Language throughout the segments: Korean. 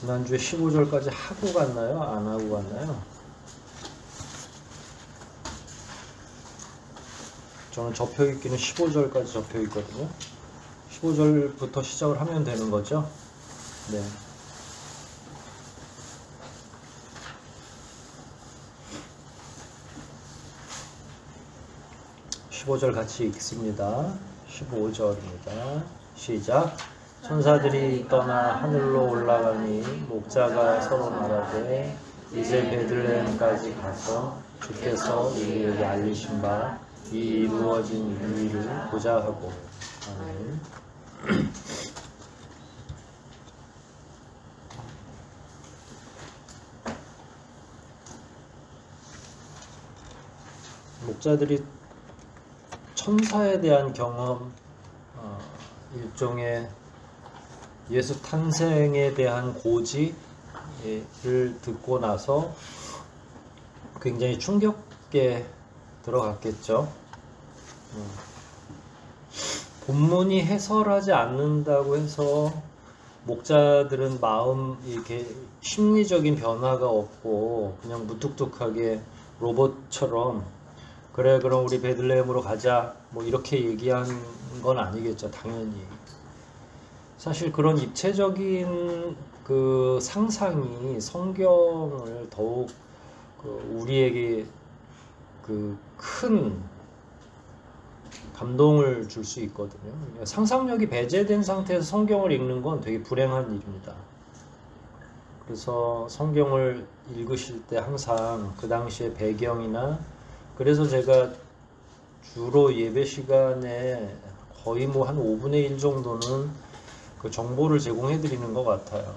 지난주에 15절까지 하고 갔나요? 안 하고 갔나요? 저는 접혀있기는 15절까지 접혀있거든요. 15절부터 시작을 하면 되는 거죠. 네. (15절) 같이 읽습니다. 15절입니다. 시작. 천사들이 떠나 하늘로 올라가니 목자가 서로 말하되 이제 베들레헴까지 가서 주께서 우리에게 알리신 바 이 이루어진 일을 보자 하고. 아멘. 목자들이 천사에 대한 경험, 일종의 예수 탄생에 대한 고지를 듣고 나서 굉장히 충격에 들어갔겠죠. 본문이 해설하지 않는다고 해서 목자들은 마음 이렇게 심리적인 변화가 없고 그냥 무뚝뚝하게 로봇처럼 그래 그럼 우리 베들레헴으로 가자 뭐 이렇게 얘기한 건 아니겠죠. 당연히 사실 그런 입체적인 그 상상이 성경을 더욱 우리에게 그 큰 감동을 줄 수 있거든요. 상상력이 배제된 상태에서 성경을 읽는 건 되게 불행한 일입니다. 그래서 성경을 읽으실 때 항상 그 당시의 배경이나 그래서 제가 주로 예배 시간에 거의 뭐 한 5분의 1 정도는 그 정보를 제공해 드리는 것 같아요.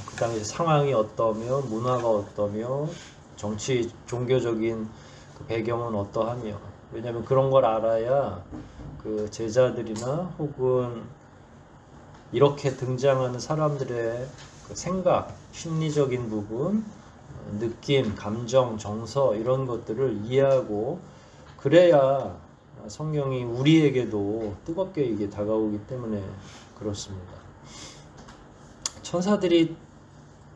그 당시 상황이 어떠며 문화가 어떠며 정치 종교적인 그 배경은 어떠하며 왜냐하면 그런 걸 알아야 그 제자들이나 혹은 이렇게 등장하는 사람들의 그 생각, 심리적인 부분, 느낌, 감정, 정서 이런 것들을 이해하고 그래야 성경이 우리에게도 뜨겁게 이게 다가오기 때문에 그렇습니다. 천사들이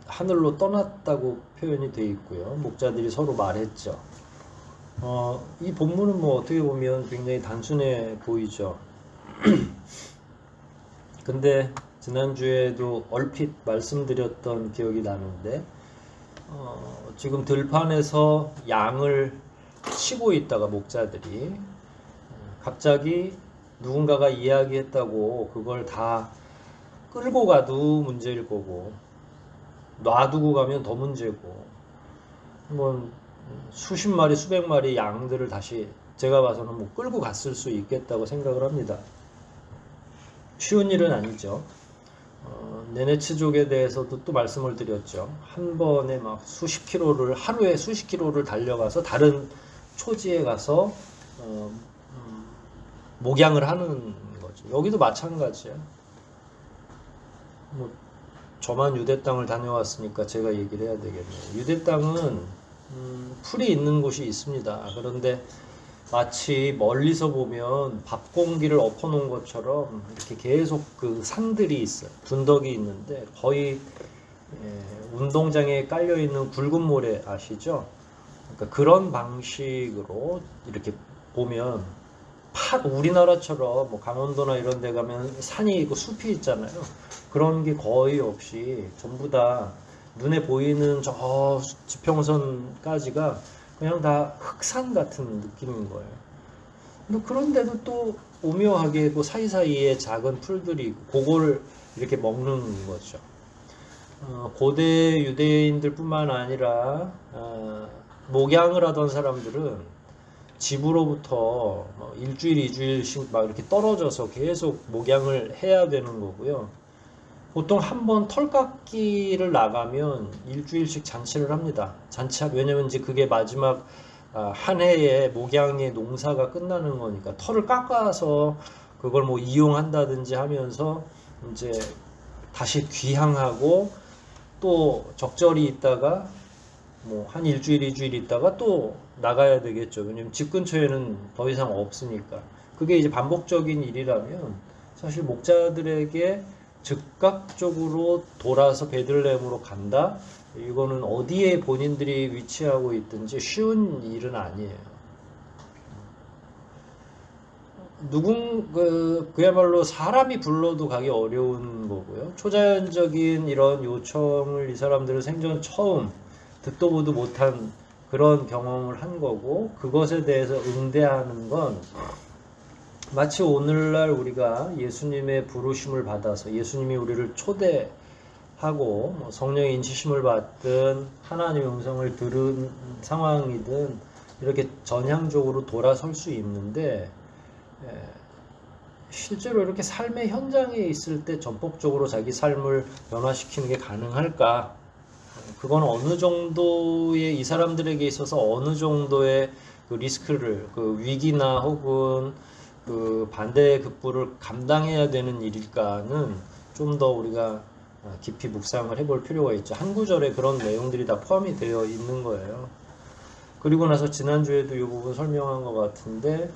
하늘로 떠났다고 표현이 되어 있고요. 목자들이 서로 말했죠. 이 본문은 뭐 어떻게 보면 굉장히 단순해 보이죠. 근데 지난주에도 얼핏 말씀드렸던 기억이 나는데 지금 들판에서 양을 치고 있다가 목자들이 갑자기 누군가가 이야기했다고 그걸 다 끌고 가도 문제일 거고 놔두고 가면 더 문제고 뭐 수십 마리 수백 마리 양들을 다시 제가 봐서는 뭐 끌고 갔을 수 있겠다고 생각을 합니다. 쉬운 일은 아니죠. 네네츠족에 대해서도 또 말씀을 드렸죠. 한 번에 막 수십 킬로를 하루에 수십 킬로를 달려가서 다른 초지에 가서 목양을 하는 거죠. 여기도 마찬가지예요. 뭐 저만 유대 땅을 다녀왔으니까 제가 얘기를 해야 되겠네요. 유대 땅은 풀이 있는 곳이 있습니다. 그런데 마치 멀리서 보면 밥 공기를 엎어놓은 것처럼 이렇게 계속 그 산들이 있어요. 둔덕이 있는데 거의 운동장에 깔려있는 굵은 모래 아시죠? 그러니까 그런 방식으로 이렇게 보면 우리나라처럼 뭐 강원도나 이런 데 가면 산이 있고 숲이 있잖아요. 그런 게 거의 없이 전부 다 눈에 보이는 저 지평선까지가 그냥 다 흑산 같은 느낌인 거예요. 근데 그런데도 또 오묘하게 그 사이사이에 작은 풀들이 있고 그거를 이렇게 먹는 거죠. 고대 유대인들 뿐만 아니라 목양을 하던 사람들은 집으로부터 일주일, 이주일씩 막 이렇게 떨어져서 계속 목양을 해야 되는 거고요. 보통 한 번 털 깎기를 나가면 일주일씩 잔치를 합니다. 왜냐면 이제 그게 마지막 한 해의 목양의 농사가 끝나는 거니까 털을 깎아서 그걸 뭐 이용한다든지 하면서 이제 다시 귀향하고 또 적절히 있다가 뭐 한 일주일, 이주일 있다가 또 나가야 되겠죠. 왜냐면 집 근처에는 더 이상 없으니까. 그게 이제 반복적인 일이라면 사실 목자들에게 즉각적으로 돌아서 베들레헴으로 간다. 이거는 어디에 본인들이 위치하고 있든지 쉬운 일은 아니에요. 그야말로 사람이 불러도 가기 어려운 거고요. 초자연적인 이런 요청을 이 사람들은 생전 처음 듣도 보도 못한 그런 경험을 한 거고, 그것에 대해서 응대하는 건 마치 오늘날 우리가 예수님의 부르심을 받아서 예수님이 우리를 초대하고 성령의 인치심을 받든 하나님의 음성을 들은 상황이든 이렇게 전향적으로 돌아설 수 있는데, 실제로 이렇게 삶의 현장에 있을 때 전폭적으로 자기 삶을 변화시키는 게 가능할까? 그건 어느 정도의, 이 사람들에게 있어서 어느 정도의 그 리스크를, 그 위기나 혹은 그 반대의 급부를 감당해야 되는 일일까는 좀 더 우리가 깊이 묵상을 해볼 필요가 있죠. 한 구절에 그런 내용들이 다 포함이 되어 있는 거예요. 그리고 나서 지난주에도 이 부분 설명한 것 같은데,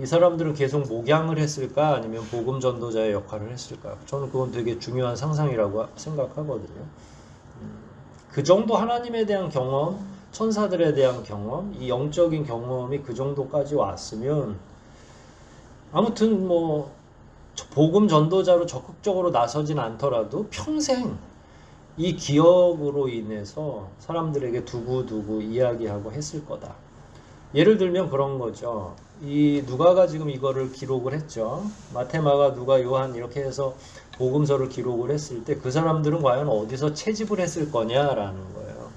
이 사람들은 계속 목양을 했을까 아니면 복음 전도자의 역할을 했을까? 저는 그건 되게 중요한 상상이라고 생각하거든요. 그 정도 하나님에 대한 경험, 천사들에 대한 경험, 이 영적인 경험이 그 정도까지 왔으면, 아무튼 복음 전도자로 적극적으로 나서진 않더라도 평생 이 기억으로 인해서 사람들에게 두고두고 이야기하고 했을 거다. 예를 들면 그런 거죠. 이 누가가 지금 이거를 기록을 했죠. 마태, 마가, 누가, 요한 이렇게 해서 복음서를 기록을 했을 때 그 사람들은 과연 어디서 채집을 했을 거냐라는 거예요.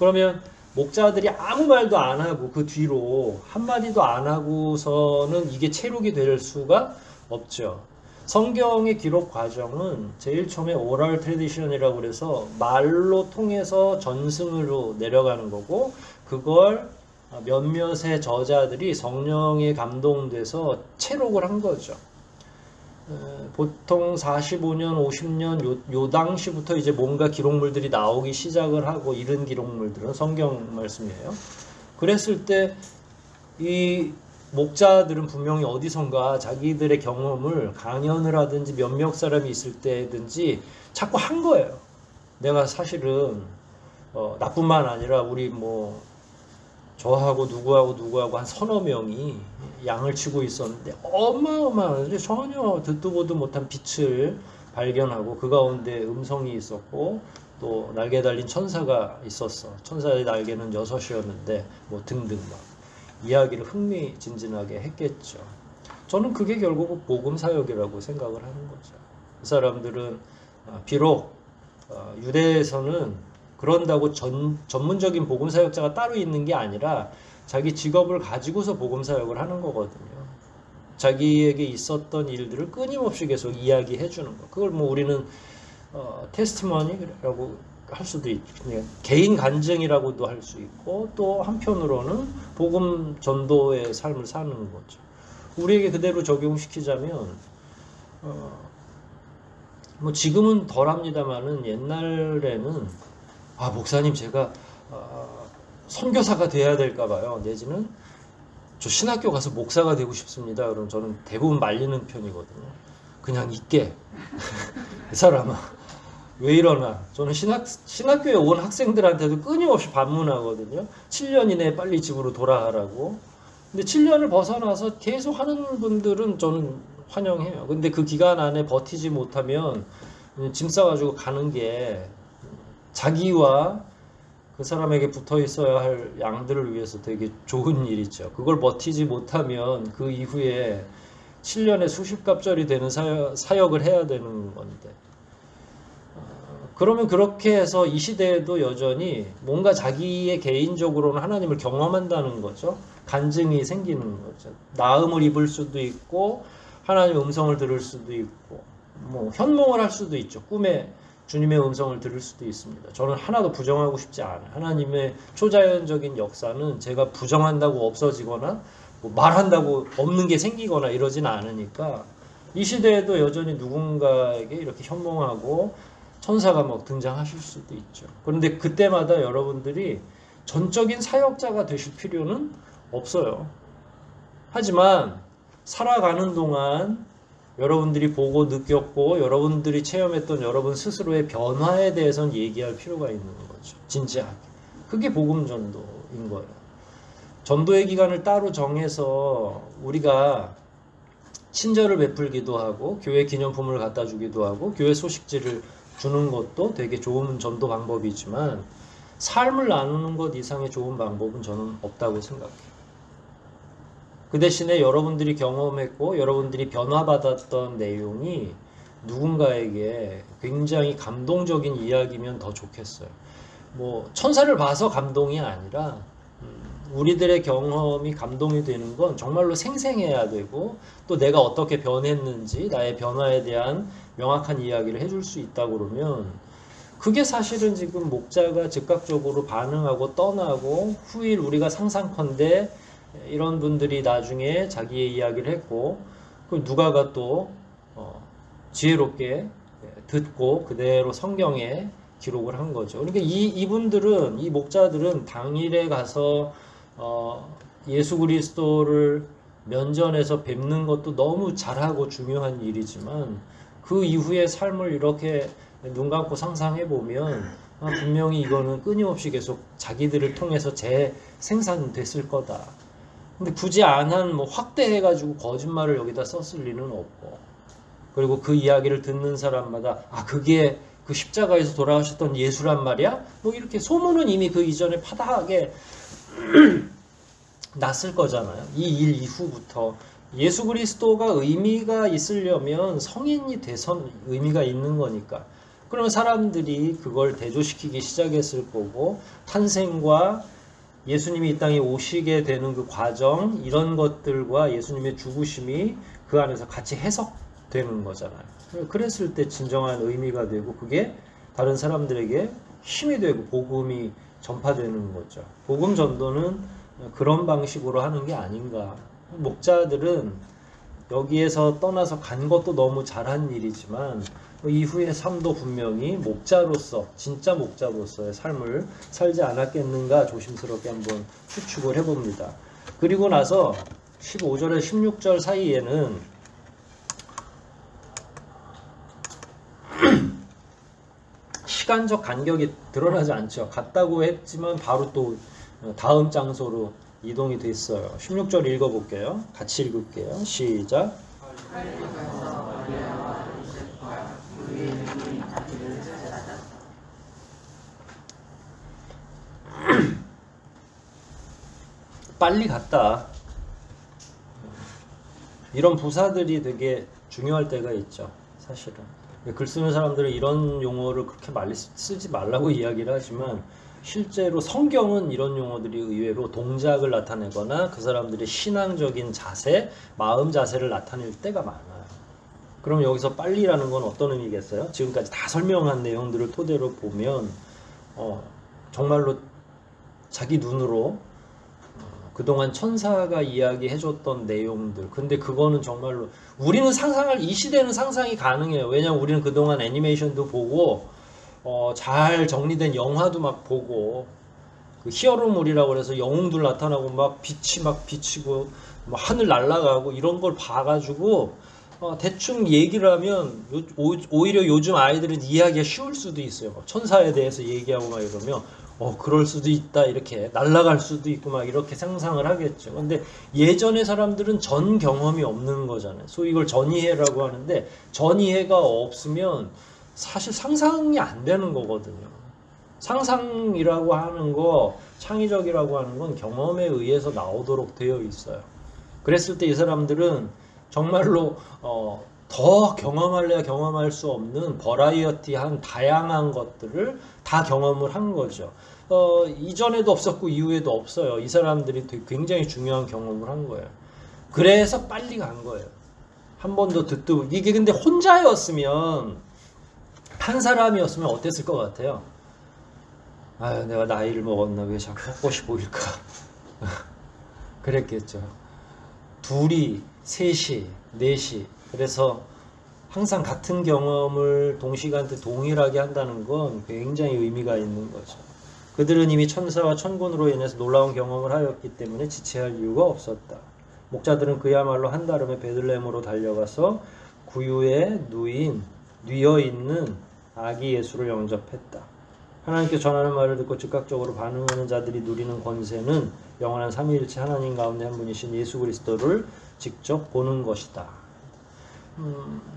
그러면 목자들이 아무 말도 안 하고 그 뒤로 한마디도 안 하고서는 이게 체록이 될 수가 없죠. 성경의 기록 과정은 제일 처음에 오럴 트래디션이라고 그래서 말로 통해서 전승으로 내려가는 거고, 그걸 몇몇의 저자들이 성령에 감동돼서 체록을 한 거죠. 보통 45년, 50년 요 당시부터 이제 뭔가 기록물들이 나오기 시작을 하고, 이른 기록물들은 성경 말씀이에요. 그랬을 때 이 목자들은 분명히 어디선가 자기들의 경험을 강연을 하든지 몇몇 사람이 있을 때든지 자꾸 한 거예요. 내가 사실은 나뿐만 아니라 우리 저하고 누구하고 한 서너 명이 양을 치고 있었는데 어마어마한, 전혀 듣도 보도 못한 빛을 발견하고 그 가운데 음성이 있었고 또 날개 달린 천사가 있었어. 천사의 날개는 6이었는데 등등 이야기를 흥미진진하게 했겠죠. 저는 그게 결국 복음 사역이라고 생각을 하는 거죠. 그 사람들은 비록 유대에서는 그런다고 전문적인 복음 사역자가 따로 있는 게 아니라 자기 직업을 가지고서 복음 사역을 하는 거거든요. 자기에게 있었던 일들을 끊임없이 계속 이야기해 주는 거. 그걸 우리는 테스티머니라고 할 수도 있고, 개인 간증이라고도 할 수 있고, 또 한편으로는 복음 전도의 삶을 사는 거죠. 우리에게 그대로 적용시키자면 지금은 덜합니다만은 옛날에는 목사님 제가 선교사가 돼야 될까 봐요. 내지는 저 신학교 가서 목사가 되고 싶습니다. 그럼 저는 대부분 말리는 편이거든요. 그냥 있게. 이 사람아 왜 이러나. 저는 신학교에 온 학생들한테도 끊임없이 반문하거든요. 7년 이내에 빨리 집으로 돌아가라고. 근데 7년을 벗어나서 계속 하는 분들은 저는 환영해요. 근데 그 기간 안에 버티지 못하면 짐 싸가지고 가는 게 자기와 그 사람에게 붙어 있어야 할 양들을 위해서 되게 좋은 일이죠. 그걸 버티지 못하면 그 이후에 7년에 수십갑절이 되는 사역을 해야 되는 건데, 그러면 그렇게 해서 이 시대에도 여전히 뭔가 자기의 개인적으로는 하나님을 경험한다는 거죠. 간증이 생기는 거죠. 나음을 입을 수도 있고 하나님의 음성을 들을 수도 있고 현몽을 할 수도 있죠. 꿈에 주님의 음성을 들을 수도 있습니다. 저는 하나도 부정하고 싶지 않아요. 하나님의 초자연적인 역사는 제가 부정한다고 없어지거나 말한다고 없는 게 생기거나 이러진 않으니까 이 시대에도 여전히 누군가에게 이렇게 현몽하고 천사가 등장하실 수도 있죠. 그런데 그때마다 여러분들이 전적인 사역자가 되실 필요는 없어요. 하지만 살아가는 동안 여러분들이 보고 느꼈고 여러분들이 체험했던 여러분 스스로의 변화에 대해서는 얘기할 필요가 있는 거죠. 진지하게. 그게 복음 전도인 거예요. 전도의 기간을 따로 정해서 우리가 친절을 베풀기도 하고 교회 기념품을 갖다 주기도 하고 교회 소식지를 주는 것도 되게 좋은 전도 방법이지만 삶을 나누는 것 이상의 좋은 방법은 저는 없다고 생각해요. 그 대신에 여러분들이 경험했고 여러분들이 변화받았던 내용이 누군가에게 굉장히 감동적인 이야기면 더 좋겠어요. 뭐 천사를 봐서 감동이 아니라 우리들의 경험이 감동이 되는 건 정말로 생생해야 되고 또 내가 어떻게 변했는지 나의 변화에 대한 명확한 이야기를 해줄 수 있다 그러면 그게 사실은 지금 목자가 즉각적으로 반응하고 떠나고 후일 우리가 상상컨대 이런 분들이 나중에 자기의 이야기를 했고 그 누가가 또 지혜롭게 듣고 그대로 성경에 기록을 한 거죠. 그러니까 이분들은 이 목자들은 당일에 가서 예수 그리스도를 면전에서 뵙는 것도 너무 잘하고 중요한 일이지만 그 이후의 삶을 이렇게 눈 감고 상상해 보면 분명히 이거는 끊임없이 계속 자기들을 통해서 재생산됐을 거다. 근데 굳이 안 한 뭐 확대해가지고 거짓말을 여기다 썼을 리는 없고 그리고 그 이야기를 듣는 사람마다 그게 그 십자가에서 돌아가셨던 예수란 말이야? 뭐 이렇게 소문은 이미 그 이전에 파다하게 났을 거잖아요. 이 일 이후부터 예수 그리스도가 의미가 있으려면 성인이 돼서 의미가 있는 거니까. 그러면 사람들이 그걸 대조시키기 시작했을 거고 탄생과 예수님이 이 땅에 오시게 되는 그 과정 이런 것들과 예수님의 죽으심이 그 안에서 같이 해석되는 거잖아요. 그랬을 때 진정한 의미가 되고 그게 다른 사람들에게 힘이 되고 복음이 전파되는 거죠. 복음 전도는 그런 방식으로 하는 게 아닌가. 목자들은 여기에서 떠나서 간 것도 너무 잘한 일이지만 이후의 삶도 분명히 목자로서 진짜 목자로서의 삶을 살지 않았겠는가 조심스럽게 한번 추측을 해봅니다. 그리고 나서 15절에 16절 사이에는 시간적 간격이 드러나지 않죠. 갔다고 했지만 바로 또 다음 장소로 이동이 됐어요. 16절 읽어볼게요. 같이 읽을게요. 시작. 빨리 갔다. 이런 부사들이 되게 중요할 때가 있죠. 사실은. 글 쓰는 사람들은 이런 용어를 그렇게 많이 쓰지 말라고 이야기를 하지만 실제로 성경은 이런 용어들이 의외로 동작을 나타내거나 그 사람들의 신앙적인 자세, 마음 자세를 나타낼 때가 많아요. 그럼 여기서 빨리라는 건 어떤 의미겠어요? 지금까지 다 설명한 내용들을 토대로 보면 정말로 자기 눈으로 그동안 천사가 이야기해줬던 내용들 근데 그거는 정말로 우리는 상상할 이 시대는 상상이 가능해요. 왜냐면 우리는 그동안 애니메이션도 보고 잘 정리된 영화도 막 보고 그 히어로물이라고 그래서 영웅들 나타나고 막 빛이 막 비치고 뭐 하늘 날아가고 이런 걸 봐가지고 대충 얘기를 하면 오히려 요즘 아이들은 이해하기가 쉬울 수도 있어요. 천사에 대해서 얘기하고 막 이러면 그럴 수도 있다 이렇게 날아갈 수도 있고 막 이렇게 상상을 하겠죠. 근데 예전의 사람들은 전 경험이 없는 거잖아요. 소위 이걸 전이해라고 하는데 전이해가 없으면 사실 상상이 안 되는 거거든요. 상상이라고 하는 거 창의적이라고 하는 건 경험에 의해서 나오도록 되어 있어요. 그랬을 때 이 사람들은 정말로 더 경험할래야 경험할 수 없는 버라이어티한 다양한 것들을 다 경험을 한 거죠. 이전에도 없었고 이후에도 없어요. 이 사람들이 되게 굉장히 중요한 경험을 한 거예요. 그래서 빨리 간 거예요. 한 번 더 듣도 이게 근데 혼자였으면 한 사람이었으면 어땠을 것 같아요? 아유 내가 나이를 먹었나 왜 자꾸 헛것이 보일까 그랬겠죠. 둘이 셋이 넷이 그래서 항상 같은 경험을 동시간대 동일하게 한다는 건 굉장히 의미가 있는 거죠. 그들은 이미 천사와 천군으로 인해서 놀라운 경험을 하였기 때문에 지체할 이유가 없었다. 목자들은 그야말로 한달음에 베들레헴으로 달려가서 구유에 뉘어 있는 아기 예수를 영접했다. 하나님께 전하는 말을 듣고 즉각적으로 반응하는 자들이 누리는 권세는 영원한 삼위일체 하나님 가운데 한 분이신 예수 그리스도를 직접 보는 것이다.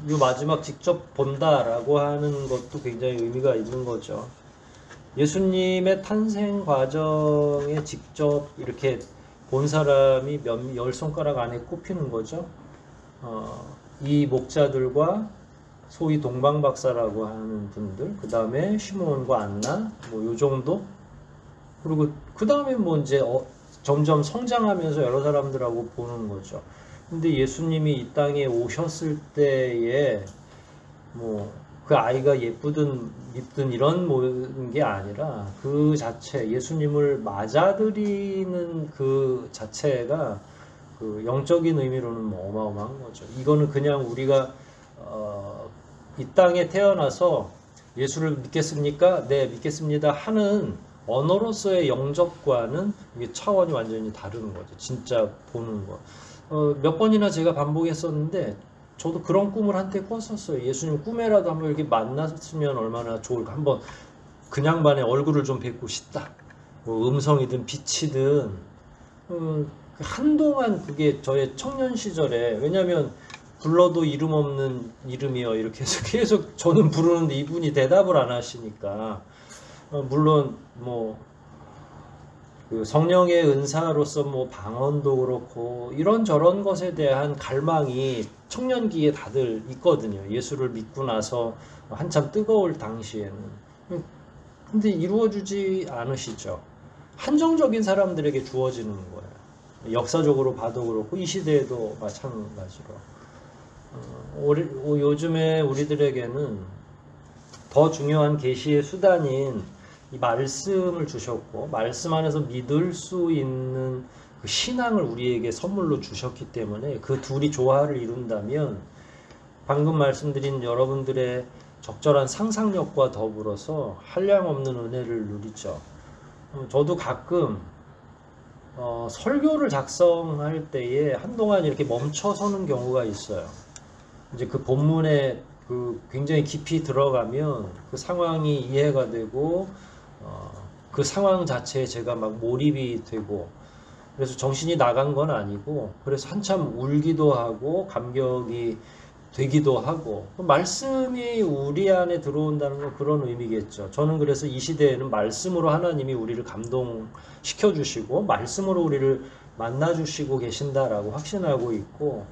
이 마지막 직접 본다라고 하는 것도 굉장히 의미가 있는 거죠. 예수님의 탄생 과정에 직접 이렇게 본 사람이 열 손가락 안에 꼽히는 거죠. 이 목자들과 소위 동방박사라고 하는 분들, 그 다음에 시므온과 안나, 뭐 요 정도. 그리고 그 다음에 뭐 이제 점점 성장하면서 여러 사람들하고 보는 거죠. 근데 예수님이 이 땅에 오셨을 때에 뭐 그 아이가 예쁘든 밉든 이런 게 아니라 그 자체 예수님을 맞아들이는 그 자체가 그 영적인 의미로는 뭐 어마어마한 거죠. 이거는 그냥 우리가 이 땅에 태어나서 예수를 믿겠습니까? 네, 믿겠습니다 하는 언어로서의 영접과는 이게 차원이 완전히 다른 거죠. 진짜 보는 거. 몇 번이나 제가 반복했었는데 저도 그런 꿈을 한때 꿨었어요. 예수님 꿈에라도 한번 이렇게 만났으면 얼마나 좋을까. 한번 그냥 반에 얼굴을 좀 뵙고 싶다. 뭐 음성이든 빛이든 한동안 그게 저의 청년 시절에, 왜냐하면 불러도 이름 없는 이름이요 이렇게 해서 계속 저는 부르는데 이분이 대답을 안 하시니까 물론 뭐 그 성령의 은사로서 뭐 방언도 그렇고 이런저런 것에 대한 갈망이 청년기에 다들 있거든요. 예수를 믿고 나서 한참 뜨거울 당시에는. 근데 이루어지지 않으시죠. 한정적인 사람들에게 주어지는 거예요. 역사적으로 봐도 그렇고 이 시대에도 마찬가지로. 요즘에 우리들에게는 더 중요한 계시의 수단인 이 말씀을 주셨고, 말씀 안에서 믿을 수 있는 그 신앙을 우리에게 선물로 주셨기 때문에 그 둘이 조화를 이룬다면 방금 말씀드린 여러분들의 적절한 상상력과 더불어서 한량없는 은혜를 누리죠. 저도 가끔 설교를 작성할 때에 한동안 이렇게 멈춰서는 경우가 있어요. 이제 그 본문에 그 굉장히 깊이 들어가면 그 상황이 이해가 되고 그 상황 자체에 제가 막 몰입이 되고, 그래서 정신이 나간 건 아니고 그래서 한참 울기도 하고 감격이 되기도 하고, 말씀이 우리 안에 들어온다는 건 그런 의미겠죠. 저는 그래서 이 시대에는 말씀으로 하나님이 우리를 감동시켜 주시고 말씀으로 우리를 만나 주시고 계신다라고 확신하고 있고,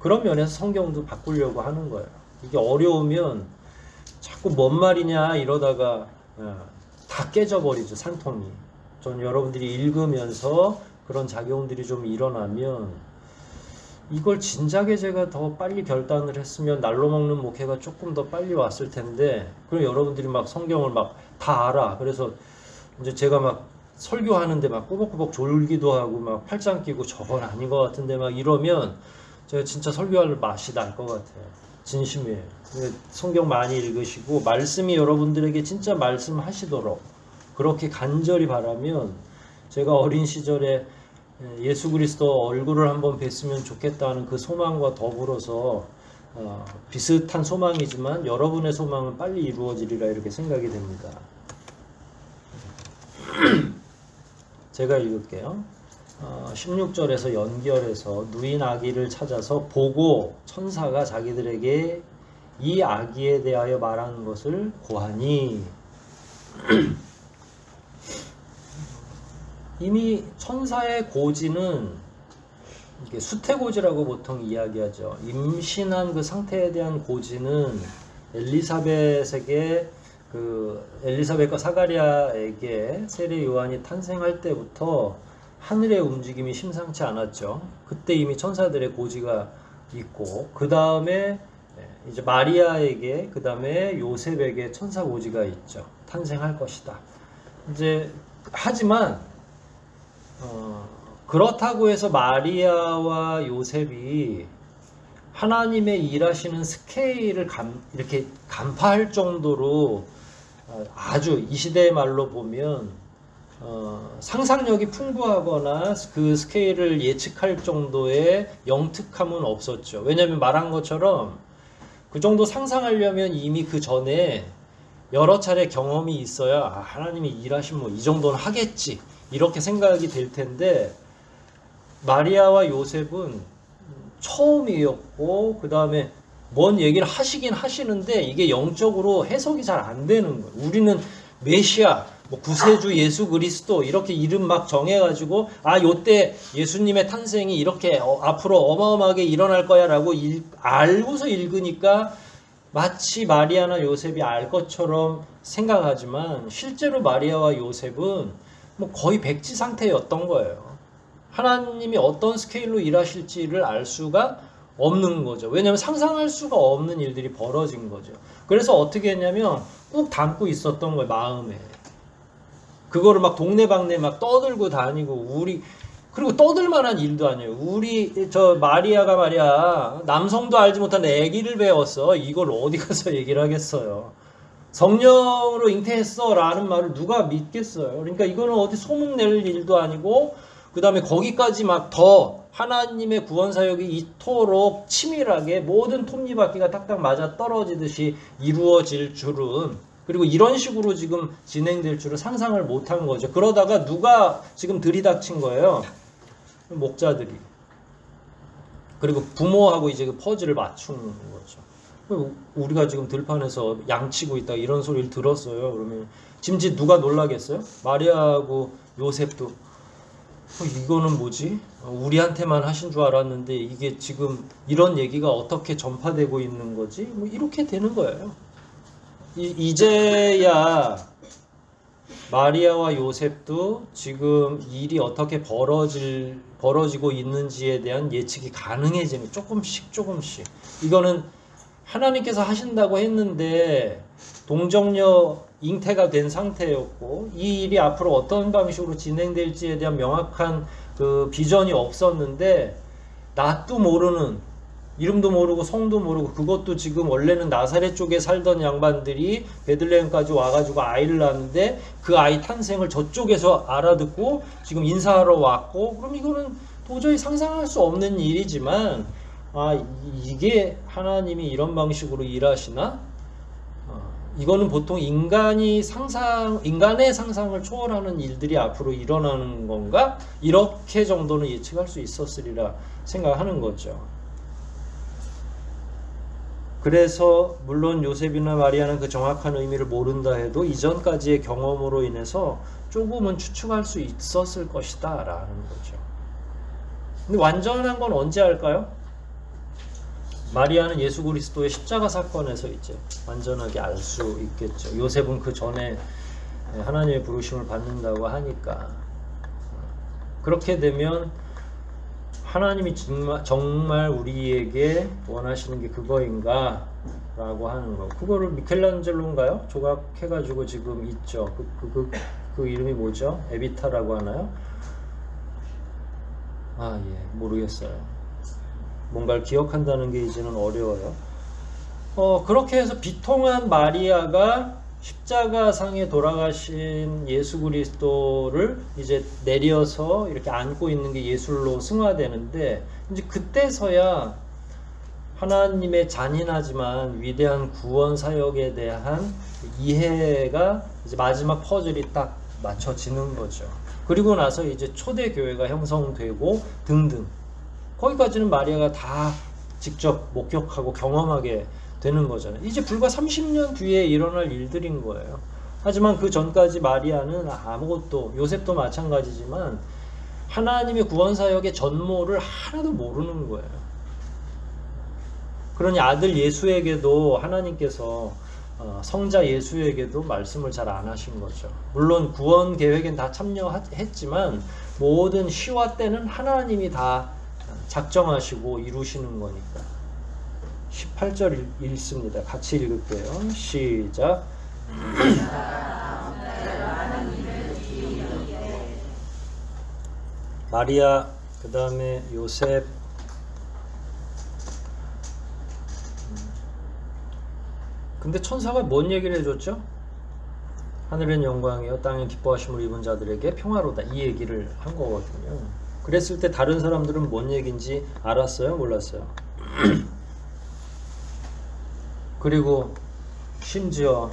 그런 면에서 성경도 바꾸려고 하는 거예요. 이게 어려우면 자꾸 뭔 말이냐 이러다가 다 깨져버리죠, 산통이. 전 여러분들이 읽으면서 그런 작용들이 좀 일어나면, 이걸 진작에 제가 더 빨리 결단을 했으면 날로 먹는 목회가 조금 더 빨리 왔을 텐데, 그럼 여러분들이 막 성경을 막 다 알아. 그래서 이제 제가 막 설교하는데 막 꾸벅꾸벅 졸기도 하고 막 팔짱 끼고 저건 아닌 것 같은데 막 이러면 제가 진짜 설교할 맛이 날 것 같아요. 진심이에요. 성경 많이 읽으시고 말씀이 여러분들에게 진짜 말씀하시도록 그렇게 간절히 바라면, 제가 어린 시절에 예수 그리스도 얼굴을 한번 뵀으면 좋겠다는 그 소망과 더불어서 비슷한 소망이지만 여러분의 소망은 빨리 이루어지리라 이렇게 생각이 됩니다. 제가 읽을게요. 16절에서 연결해서 누인 아기를 찾아서 보고 천사가 자기들에게 이 아기에 대하여 말하는 것을 고하니, 이미 천사의 고지는 이게 수태고지라고 보통 이야기하죠. 임신한 그 상태에 대한 고지는 엘리사벳과 사가랴에게 세례 요한이 탄생할 때부터 하늘의 움직임이 심상치 않았죠. 그때 이미 천사들의 고지가 있고, 그 다음에 이제 마리아에게, 그 다음에 요셉에게 천사 고지가 있죠. 탄생할 것이다. 이제 하지만 그렇다고 해서 마리아와 요셉이 하나님의 일하시는 스케일을 이렇게 간파할 정도로 아주 이 시대의 말로 보면 상상력이 풍부하거나 그 스케일을 예측할 정도의 영특함은 없었죠. 왜냐하면 말한 것처럼 그 정도 상상하려면 이미 그 전에 여러 차례 경험이 있어야 아, 하나님이 일하시면 뭐 이 정도는 하겠지 이렇게 생각이 될 텐데 마리아와 요셉은 처음이었고 그 다음에 뭔 얘기를 하시긴 하시는데 이게 영적으로 해석이 잘 안 되는 거예요. 우리는 메시아, 뭐 구세주 예수 그리스도 이렇게 이름 막 정해가지고 아 요때 예수님의 탄생이 이렇게 앞으로 어마어마하게 일어날 거야 라고 알고서 읽으니까 마치 마리아나 요셉이 알 것처럼 생각하지만 실제로 마리아와 요셉은 뭐 거의 백지 상태였던 거예요. 하나님이 어떤 스케일로 일하실지를 알 수가 없는 거죠. 왜냐하면 상상할 수가 없는 일들이 벌어진 거죠. 그래서 어떻게 했냐면 꾹 담고 있었던 거예요. 마음에. 그거를 막 동네방네 막 떠들고 다니고 그리고 떠들 만한 일도 아니에요. 저 마리아가 말이야 남성도 알지 못한 애기를 배웠어. 이걸 어디 가서 얘기를 하겠어요. 성령으로 잉태했어 라는 말을 누가 믿겠어요. 그러니까 이거는 어디 소문낼 일도 아니고 그 다음에 거기까지 막 더 하나님의 구원 사역이 이토록 치밀하게 모든 톱니바퀴가 딱딱 맞아 떨어지듯이 이루어질 줄은 그리고 이런 식으로 지금 진행될 줄은 상상을 못한 거죠. 그러다가 누가 지금 들이닥친 거예요? 목자들이. 그리고 부모하고 이제 그 퍼즐을 맞추는 거죠. 우리가 지금 들판에서 양치고 있다 이런 소리를 들었어요. 그러면 짐짓 누가 놀라겠어요? 마리아하고 요셉도 이거는 뭐지? 우리한테만 하신 줄 알았는데 이게 지금 이런 얘기가 어떻게 전파되고 있는 거지? 뭐 이렇게 되는 거예요. 이제야 마리아와 요셉도 지금 일이 어떻게 벌어지고 있는지에 대한 예측이 가능해지는 조금씩. 이거는 하나님께서 하신다고 했는데 동정녀 잉태가 된 상태였고 이 일이 앞으로 어떤 방식으로 진행될지에 대한 명확한 그 비전이 없었는데 낯도 모르는 이름도 모르고 성도 모르고 그것도 지금 원래는 나사렛 쪽에 살던 양반들이 베들레헴까지 와가지고 아이를 낳았는데 그 아이 탄생을 저쪽에서 알아듣고 지금 인사하러 왔고 그럼 이거는 도저히 상상할 수 없는 일이지만 아 이게 하나님이 이런 방식으로 일하시나? 이거는 보통 인간의 상상을 초월하는 일들이 앞으로 일어나는 건가? 이렇게 정도는 예측할 수 있었으리라 생각하는 거죠. 그래서 물론 요셉이나 마리아는 그 정확한 의미를 모른다 해도 이전까지의 경험으로 인해서 조금은 추측할 수 있었을 것이다 라는 거죠. 근데 완전한 건 언제 할까요? 마리아는 예수 그리스도의 십자가 사건에서 이제 완전하게 알 수 있겠죠. 요셉은 그 전에 하나님의 부르심을 받는다고 하니까 그렇게 되면 하나님이 정말 우리에게 원하시는 게 그거인가 라고 하는 거. 그거를 미켈란젤로인가요? 조각해가지고 지금 있죠. 그 이름이 뭐죠? 에비타라고 하나요? 아, 예, 모르겠어요. 뭔가를 기억한다는 게 이제는 어려워요. 그렇게 해서 비통한 마리아가 십자가상에 돌아가신 예수 그리스도를 이제 내려서 이렇게 안고 있는 게 예술로 승화되는데 이제 그때서야 하나님의 잔인하지만 위대한 구원 사역에 대한 이해가 이제 마지막 퍼즐이 딱 맞춰지는 거죠. 그리고 나서 이제 초대 교회가 형성되고 등등. 거기까지는 마리아가 다 직접 목격하고 경험하게 되는 거잖아요. 이제 불과 30년 뒤에 일어날 일들인 거예요. 하지만 그 전까지 마리아는 아무것도, 요셉도 마찬가지지만 하나님의 구원사역의 전모를 하나도 모르는 거예요. 그러니 아들 예수에게도 하나님께서 성자 예수에게도 말씀을 잘 안 하신 거죠. 물론 구원 계획엔 다 참여했지만 모든 시와 때는 하나님이 다 작정하시고 이루시는 거니까. 18절 읽습니다. 같이 읽을게요. 시작. 마리아, 그 다음에 요셉. 근데 천사가 뭔 얘기를 해줬죠? 하늘은 영광이요 땅에 기뻐하심을 입은 자들에게 평화로다, 이 얘기를 한 거거든요. 그랬을 때 다른 사람들은 뭔 얘기인지 알았어요? 몰랐어요? 그리고 심지어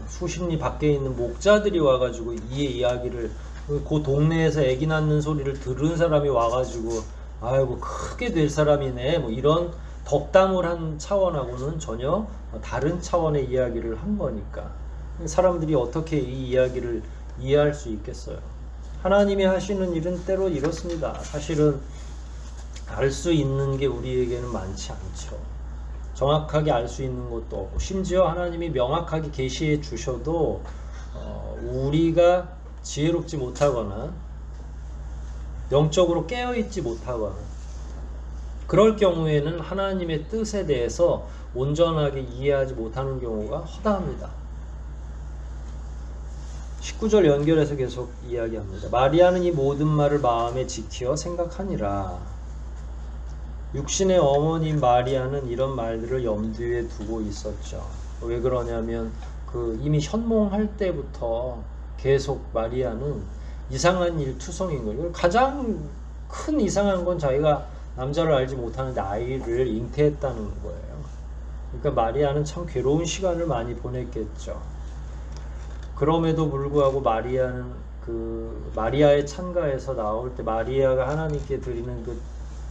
수십리 밖에 있는 목자들이 와가지고 이 이야기를, 그 동네에서 애기 낳는 소리를 들은 사람이 와가지고 아이고 크게 될 사람이네, 뭐 이런 덕담을 한 차원하고는 전혀 다른 차원의 이야기를 한 거니까 사람들이 어떻게 이 이야기를 이해할 수 있겠어요. 하나님이 하시는 일은 때로 이렇습니다. 사실은 알 수 있는 게 우리에게는 많지 않죠. 정확하게 알 수 있는 것도 없고, 심지어 하나님이 명확하게 계시해 주셔도 우리가 지혜롭지 못하거나 영적으로 깨어있지 못하거나 그럴 경우에는 하나님의 뜻에 대해서 온전하게 이해하지 못하는 경우가 허다합니다. 19절 연결해서 계속 이야기합니다. 마리아는 이 모든 말을 마음에 지키어 생각하니라. 육신의 어머니인 마리아는 이런 말들을 염두에 두고 있었죠. 왜 그러냐면 이미 현몽할 때부터 계속 마리아는 이상한 일 투성인 거예요. 가장 큰 이상한 건 자기가 남자를 알지 못하는데 아이를 잉태했다는 거예요. 그러니까 마리아는 참 괴로운 시간을 많이 보냈겠죠. 그럼에도 불구하고 마리아는 마리아의 찬가에서 나올 때 마리아가 하나님께 드리는 그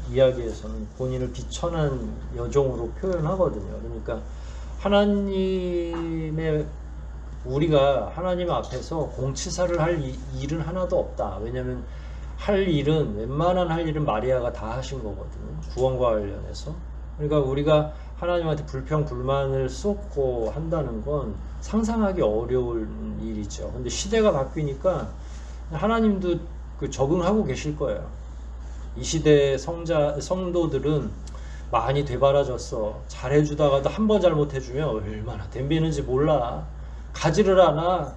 이야기에서는 본인을 비천한 여종으로 표현하거든요. 그러니까 우리가 하나님 앞에서 공치사를 할 일은 하나도 없다. 왜냐하면 웬만한 할 일은 마리아가 다 하신 거거든요. 구원과 관련해서. 그러니까 우리가 하나님한테 불평불만을 쏟고 한다는 건 상상하기 어려운 일이죠. 근데 시대가 바뀌니까 하나님도 적응하고 계실 거예요. 이 시대의 성도들은 많이 되바라졌어. 잘해주다가도 한 번 잘못해주면 얼마나 덤비는지 몰라. 가지를 않아.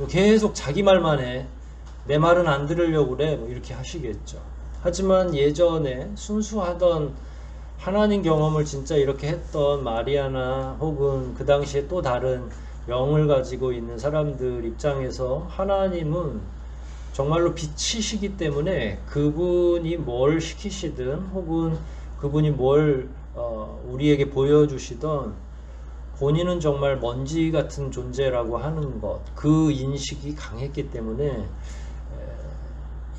계속 자기 말만 해. 내 말은 안 들으려고 그래. 뭐 이렇게 하시겠죠. 하지만 예전에 순수하던 하나님 경험을 진짜 이렇게 했던 마리아나 혹은 그 당시에 또 다른 영을 가지고 있는 사람들 입장에서 하나님은 정말로 빛이시기 때문에 그분이 뭘 시키시든 혹은 그분이 뭘 우리에게 보여주시던 본인은 정말 먼지 같은 존재라고 하는 것, 그 인식이 강했기 때문에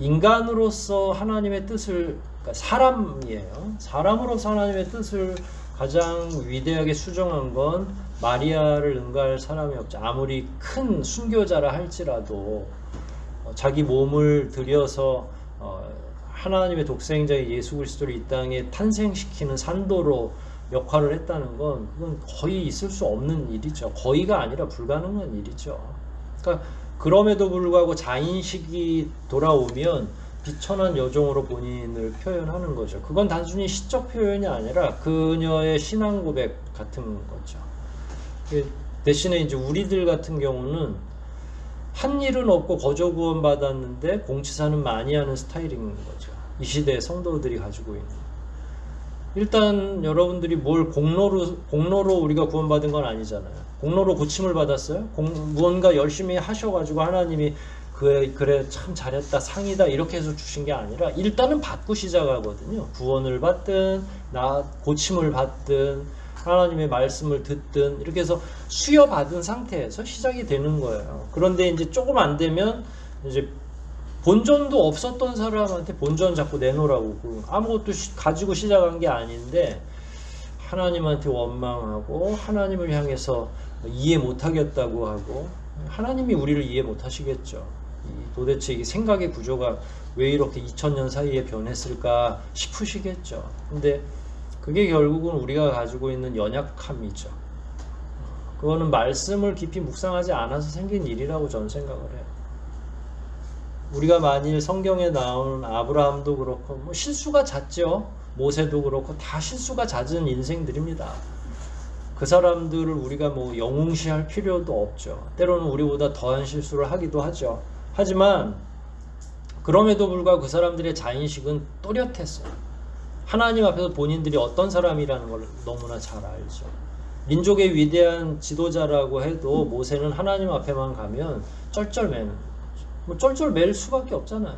인간으로서 하나님의 뜻을, 그러니까 사람이에요. 사람으로서 하나님의 뜻을 가장 위대하게 수정한 건 마리아를 능가할 사람이 없죠. 아무리 큰 순교자라 할지라도 자기 몸을 들여서 하나님의 독생자의 예수 그리스도를 이 땅에 탄생시키는 산도로 역할을 했다는 건 그건 거의 있을 수 없는 일이죠. 거의가 아니라 불가능한 일이죠. 그러니까 그럼에도 불구하고 자인식이 돌아오면 비천한 여종으로 본인을 표현하는 거죠. 그건 단순히 시적 표현이 아니라 그녀의 신앙 고백 같은 거죠. 대신에 이제 우리들 같은 경우는 한 일은 없고 거저 구원 받았는데 공치사는 많이 하는 스타일인 거죠. 이 시대의 성도들이 가지고 있는. 일단 여러분들이 뭘 공로로 우리가 구원받은 건 아니잖아요. 공로로 고침을 받았어요? 무언가 열심히 하셔가지고 하나님이 그래 참 잘했다 상이다 이렇게 해서 주신 게 아니라 일단은 받고 시작하거든요. 구원을 받든 고침을 받든 하나님의 말씀을 듣든 이렇게 해서 수여받은 상태에서 시작이 되는 거예요. 그런데 이제 조금 안 되면 이제 본전도 없었던 사람한테 본전 자꾸 내놓으라고, 아무것도 가지고 시작한 게 아닌데 하나님한테 원망하고 하나님을 향해서 이해 못하겠다고 하고, 하나님이 우리를 이해 못하시겠죠. 도대체 이 생각의 구조가 왜 이렇게 2000년 사이에 변했을까 싶으시겠죠. 근데 그게 결국은 우리가 가지고 있는 연약함이죠. 그거는 말씀을 깊이 묵상하지 않아서 생긴 일이라고 저는 생각을 해요. 우리가 만일 성경에 나오는 아브라함도 그렇고 뭐 실수가 잦죠. 모세도 그렇고 다 실수가 잦은 인생들입니다. 그 사람들을 우리가 뭐 영웅시할 필요도 없죠. 때로는 우리보다 더한 실수를 하기도 하죠. 하지만 그럼에도 불구하고 그 사람들의 자인식은 또렷했어요. 하나님 앞에서 본인들이 어떤 사람이라는 걸 너무나 잘 알죠. 민족의 위대한 지도자라고 해도 모세는 하나님 앞에만 가면 쩔쩔매는 거죠. 뭐 쩔쩔맬 수밖에 없잖아요.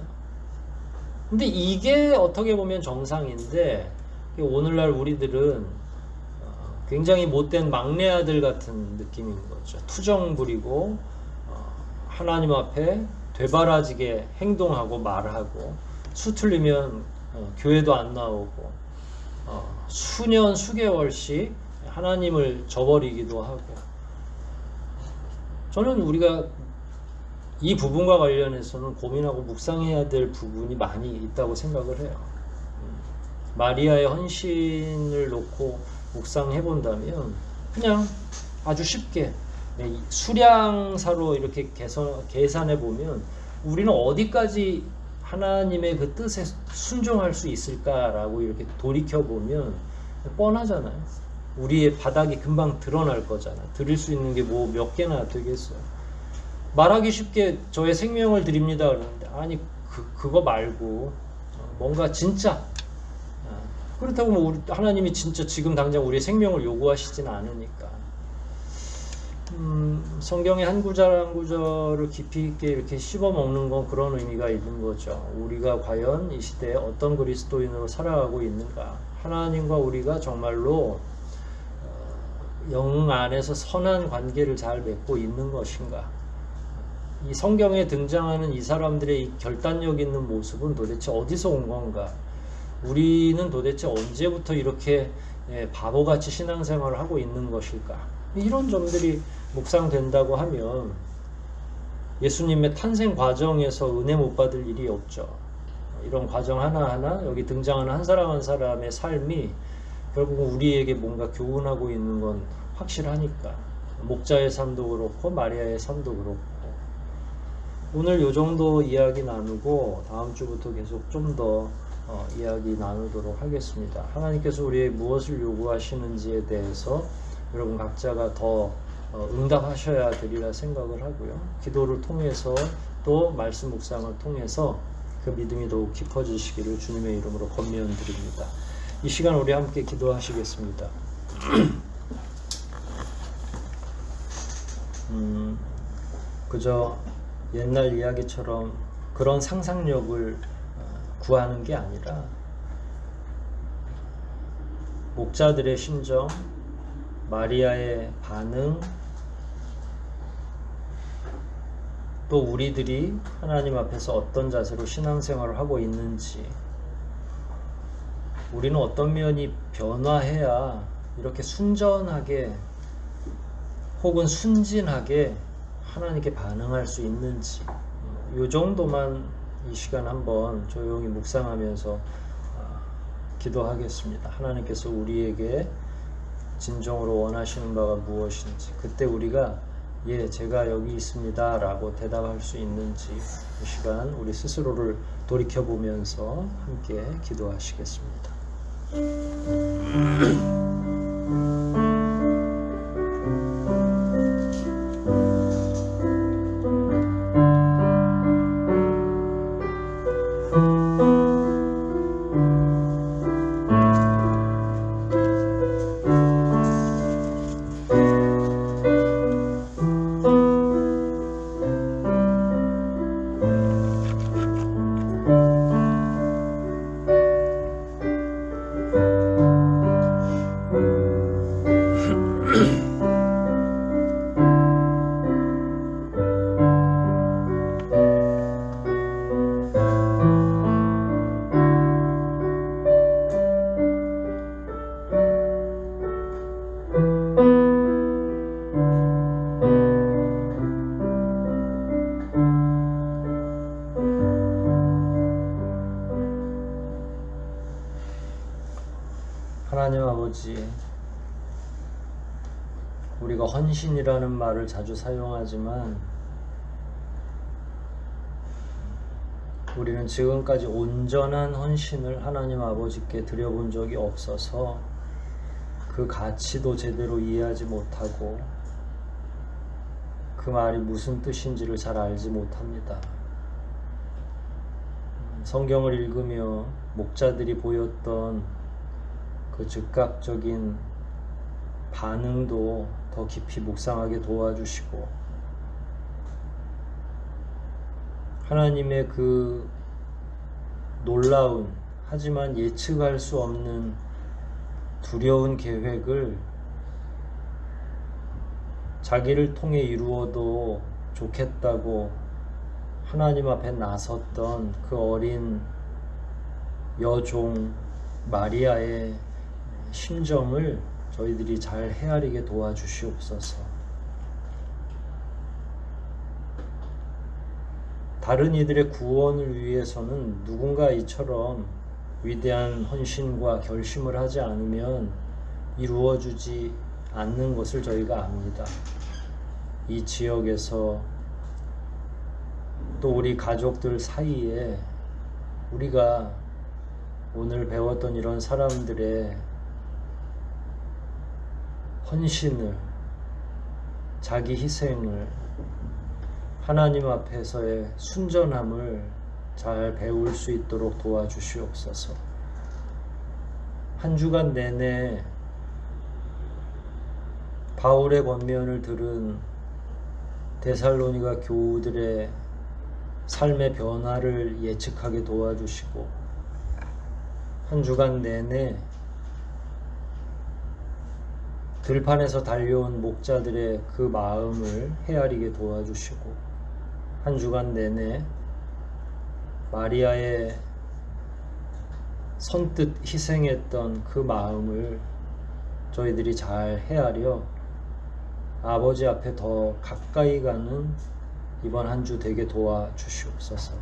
근데 이게 어떻게 보면 정상인데 오늘날 우리들은 굉장히 못된 막내 아들 같은 느낌인 거죠. 투정 부리고 하나님 앞에 되바라지게 행동하고 말하고 수틀리면 교회도 안 나오고 수년 수개월씩 하나님을 저버리기도 하고, 저는 우리가 이 부분과 관련해서는 고민하고 묵상해야 될 부분이 많이 있다고 생각을 해요. 마리아의 헌신을 놓고 묵상해 본다면 그냥 아주 쉽게 수량사로 이렇게 계산해 보면 우리는 어디까지 하나님의 그 뜻에 순종할 수 있을까라고 이렇게 돌이켜 보면 뻔하잖아요. 우리의 바닥이 금방 드러날 거잖아. 드릴 수 있는 게 뭐 몇 개나 되겠어요. 말하기 쉽게 저의 생명을 드립니다 그러는데, 아니 그거 말고 뭔가 진짜, 그렇다고 뭐 우리 하나님이 진짜 지금 당장 우리의 생명을 요구하시진 않으니까 성경의 한 구절 한 구절을 깊이 있게 이렇게 씹어 먹는 건 그런 의미가 있는 거죠. 우리가 과연 이 시대에 어떤 그리스도인으로 살아가고 있는가, 하나님과 우리가 정말로 영 안에서 선한 관계를 잘 맺고 있는 것인가. 이 성경에 등장하는 이 사람들의 이 결단력 있는 모습은 도대체 어디서 온 건가? 우리는 도대체 언제부터 이렇게 바보같이 신앙생활을 하고 있는 것일까? 이런 점들이 묵상된다고 하면 예수님의 탄생 과정에서 은혜 못 받을 일이 없죠. 이런 과정 하나하나, 여기 등장하는 한 사람 한 사람의 삶이 결국 우리에게 뭔가 교훈하고 있는 건 확실하니까. 목자의 삶도 그렇고 마리아의 삶도 그렇고. 오늘 요 정도 이야기 나누고 다음 주부터 계속 좀 더 이야기 나누도록 하겠습니다. 하나님께서 우리에게 무엇을 요구하시는지에 대해서 여러분 각자가 더 응답하셔야 되리라 생각을 하고요. 기도를 통해서 또 말씀 묵상을 통해서 그 믿음이 더욱 깊어지시기를 주님의 이름으로 권면드립니다. 이 시간 우리 함께 기도하시겠습니다. 그저 옛날 이야기처럼 그런 상상력을 구하는 게 아니라 목자들의 심정, 마리아의 반응, 또 우리들이 하나님 앞에서 어떤 자세로 신앙생활을 하고 있는지, 우리는 어떤 면이 변화해야 이렇게 순전하게 혹은 순진하게 하나님께 반응할 수 있는지, 이 정도만 이 시간 한번 조용히 묵상하면서 기도하겠습니다. 하나님께서 우리에게 진정으로 원하시는 바가 무엇인지, 그때 우리가 예, 제가 여기 있습니다 라고 대답할 수 있는지, 이 시간 우리 스스로를 돌이켜보면서 함께 기도하시겠습니다. 하나님 아버지, 우리가 헌신이라는 말을 자주 사용하지만 우리는 지금까지 온전한 헌신을 하나님 아버지께 드려본 적이 없어서 그 가치도 제대로 이해하지 못하고 그 말이 무슨 뜻인지를 잘 알지 못합니다. 성경을 읽으며 목자들이 보였던 그 즉각적인 반응도 더 깊이 묵상하게 도와주시고, 하나님의 그 놀라운 하지만 예측할 수 없는 두려운 계획을 자기를 통해 이루어도 좋겠다고 하나님 앞에 나섰던 그 어린 여종 마리아의 심정을 저희들이 잘 헤아리게 도와주시옵소서. 다른 이들의 구원을 위해서는 누군가 이처럼 위대한 헌신과 결심을 하지 않으면 이루어지지 않는 것을 저희가 압니다. 이 지역에서 또 우리 가족들 사이에 우리가 오늘 배웠던 이런 사람들의 헌신을, 자기 희생을, 하나님 앞에서의 순전함을 잘 배울 수 있도록 도와주시옵소서. 한 주간 내내 바울의 권면을 들은 데살로니가 교우들의 삶의 변화를 예측하게 도와주시고, 한 주간 내내 들판에서 달려온 목자들의 그 마음을 헤아리게 도와주시고, 한 주간 내내 마리아의 선뜻 희생했던 그 마음을 저희들이 잘 헤아려 아버지 앞에 더 가까이 가는 이번 한 주 되게 도와주시옵소서.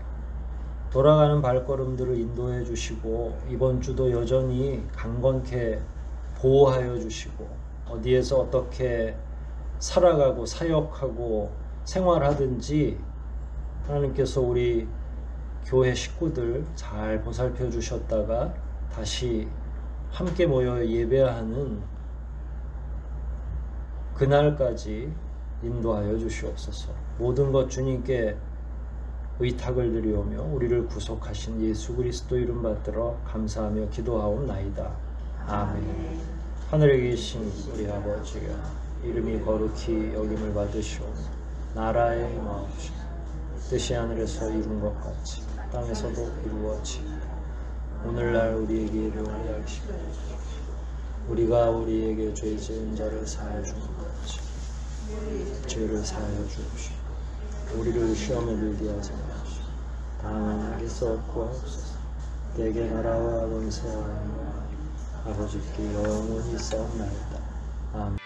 돌아가는 발걸음들을 인도해 주시고, 이번 주도 여전히 강건케 보호하여 주시고, 어디에서 어떻게 살아가고 사역하고 생활하든지 하나님께서 우리 교회 식구들 잘 보살펴 주셨다가 다시 함께 모여 예배하는 그날까지 인도하여 주시옵소서. 모든 것 주님께 의탁을 드리오며 우리를 구속하신 예수 그리스도 이름 받들어 감사하며 기도하옵나이다. 아멘. 하늘에 계신 우리 아버지여, 이름이 거룩히 여김을 받으시오며 나라의 임하옵시고 뜻이 하늘에서 이룬 것 같이 땅에서도 이루어지고, 오늘날 우리에게 일용할 양식을 우리가 우리에게 죄 지은 자를 사하여 주는 것같이 죄를 사하여 주옵시고, 우리를 시험에 들게 하지 마옵시고 다만 악에서 구하옵소서. 내게 나라와 권세와 아버지께 영원히 있사옵나이다. 아멘.